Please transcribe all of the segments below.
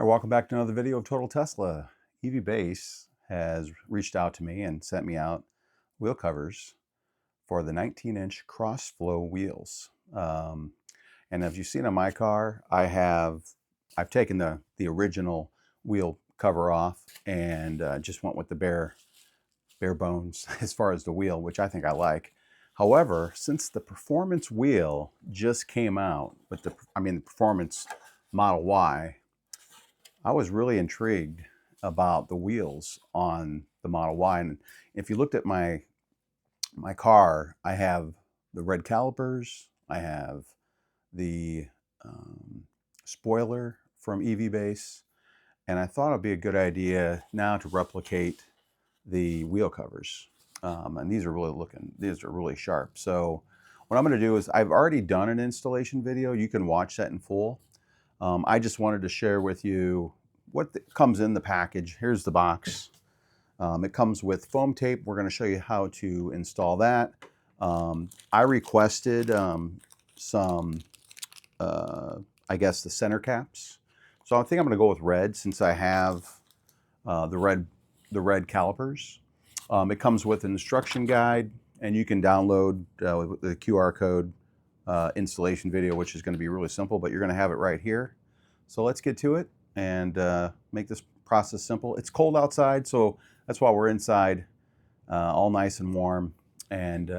right, welcome back to another video of Total Tesla. EVBASE has reached out to me and sent me out wheel covers for the 19-inch cross flow wheels. And as you've seen on my car, I've taken the original wheel cover off and just went with the bare bones as far as the wheel, which I think I like. However, since the performance wheel just came out with the performance Model Y, I was really intrigued about the wheels on the Model Y. And if you looked at my car, I have the red calipers, I have the spoiler from EVBASE, and I thought it'd be a good idea now to replicate the wheel covers. And these are really sharp. So what I'm going to do is, I've already done an installation video. You can watch that in full. I just wanted to share with you what comes in the package. Here's the box. It comes with foam tape. We're going to show you how to install that. I requested some, I guess, the center caps. So I think I'm going to go with red, since I have the red calipers. It comes with an instruction guide, and you can download the QR code installation video, which is going to be really simple, but you're going to have it right here. So let's get to it and make this process simple. It's cold outside, so that's why we're inside, all nice and warm. And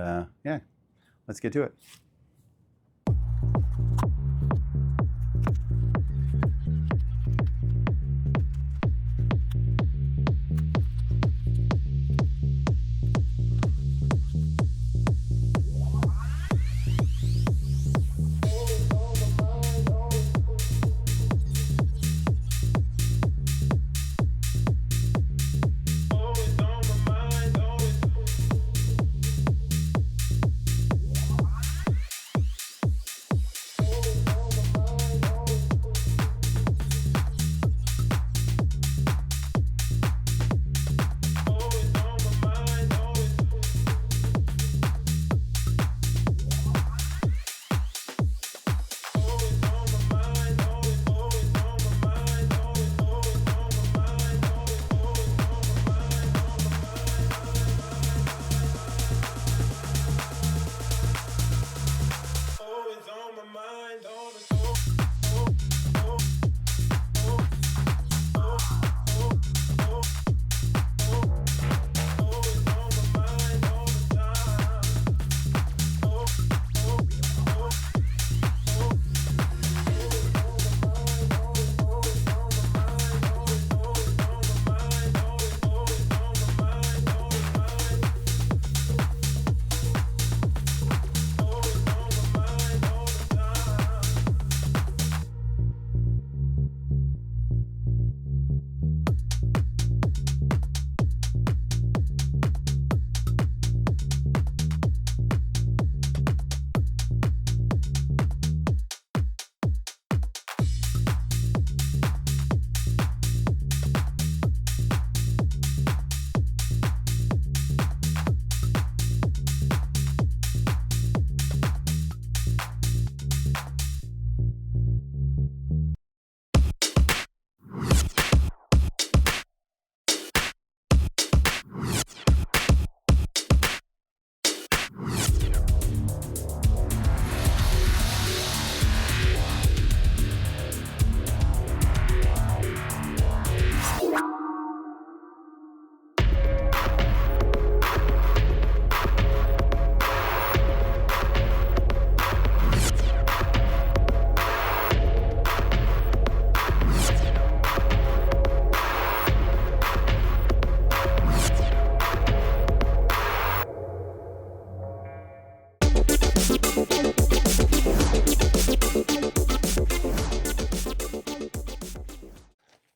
yeah, let's get to it.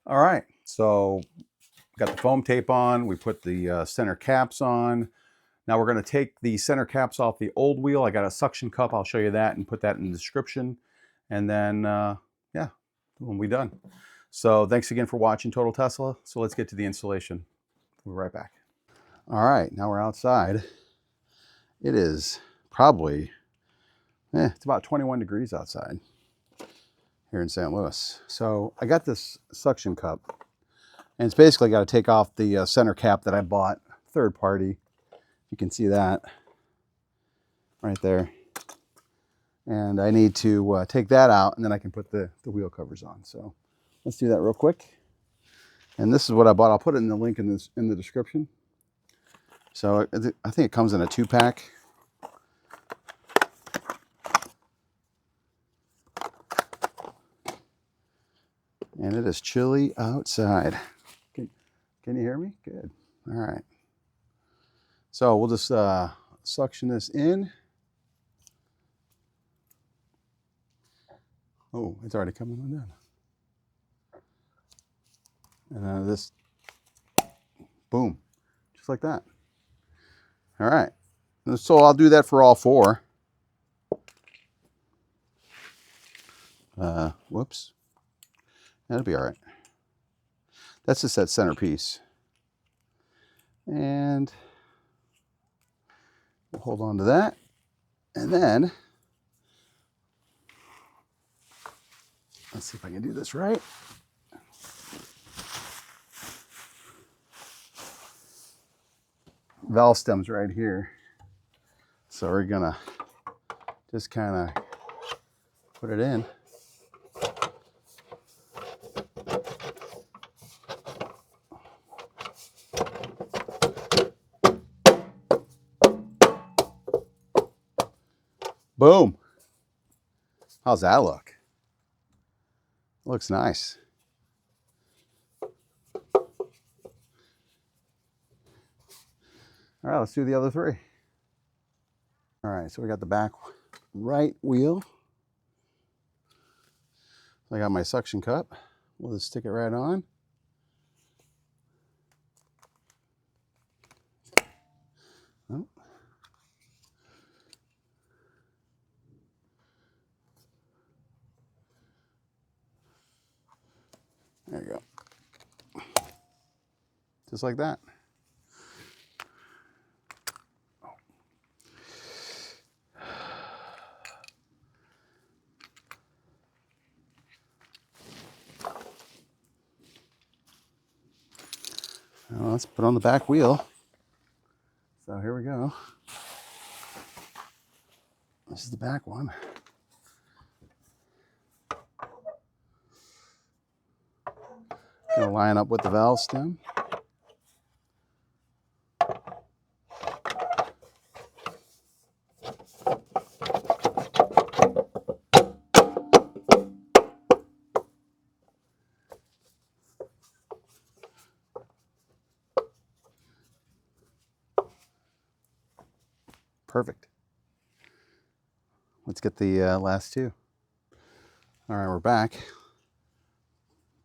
All right, so got the foam tape on. We put the center caps on. Now we're going to take the center caps off the old wheel. I got a suction cup. I'll show you that and put that in the description. And then, yeah, we'll be done. So thanks again for watching Total Tesla. So let's get to the installation. We'll be right back. All right, now we're outside. It is probably, it's about 21 degrees outside. here in St. Louis. So I got this suction cup, and it's basically got to take off the center cap that I bought, third party. You can see that right there. And I need to take that out, and then I can put the wheel covers on. So let's do that real quick. And this is what I bought. I'll put it in the link in the description. So I think it comes in a 2-pack. And it is chilly outside. Can you hear me? Good. All right. So we'll just suction this in. Oh, it's already coming undone. And then this, boom, just like that. All right. So I'll do that for all 4. Whoops. That'll be all right. That's just that center piece. And we'll hold on to that. And then, let's see if I can do this right. Valve stem's right here. So we're gonna just kind of put it in. Boom. How's that look? Looks nice. All right, let's do the other 3. All right, so we got the back right wheel. I got my suction cup. We'll just stick it right on. Oh. There you go. Just like that. Now let's put on the back wheel. So here we go. This is the back one. Gonna line up with the valve stem. Perfect. Let's get the last 2. All right, we're back.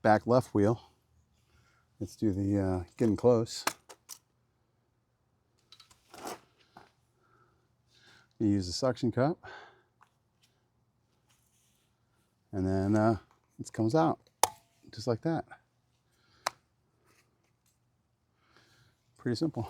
Back left wheel. Let's do the getting close. You use the suction cup. And then it comes out just like that. Pretty simple.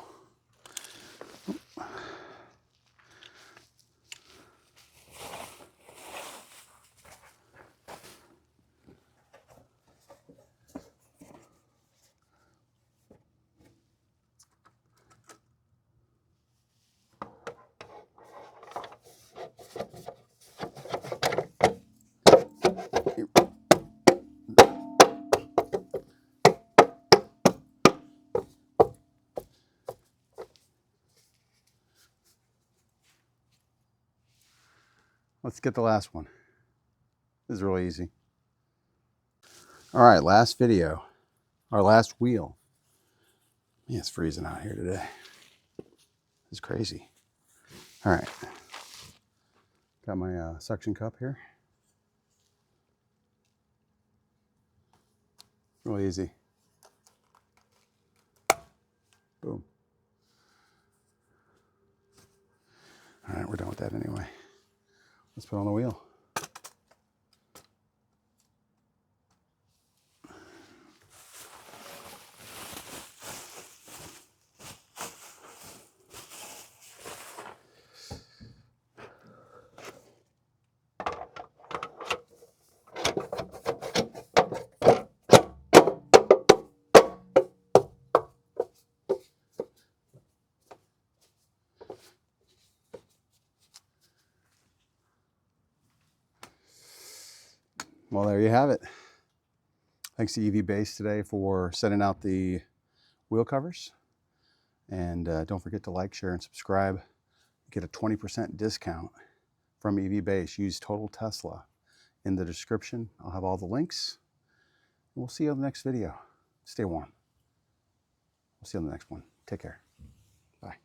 Let's get the last one. This is really easy. All right, last video. Our last wheel. Man, it's freezing out here today. It's crazy. All right. Got my suction cup here. Really easy. Boom. All right, we're done with that anyway. Let's put on the wheel. Well, there you have it. Thanks to EVBASE today for sending out the wheel covers. And don't forget to like, share, and subscribe. Get a 20% discount from EVBASE. Use Total Tesla in the description. I'll have all the links. We'll see you on the next video. Stay warm. We'll see you on the next one. Take care. Bye.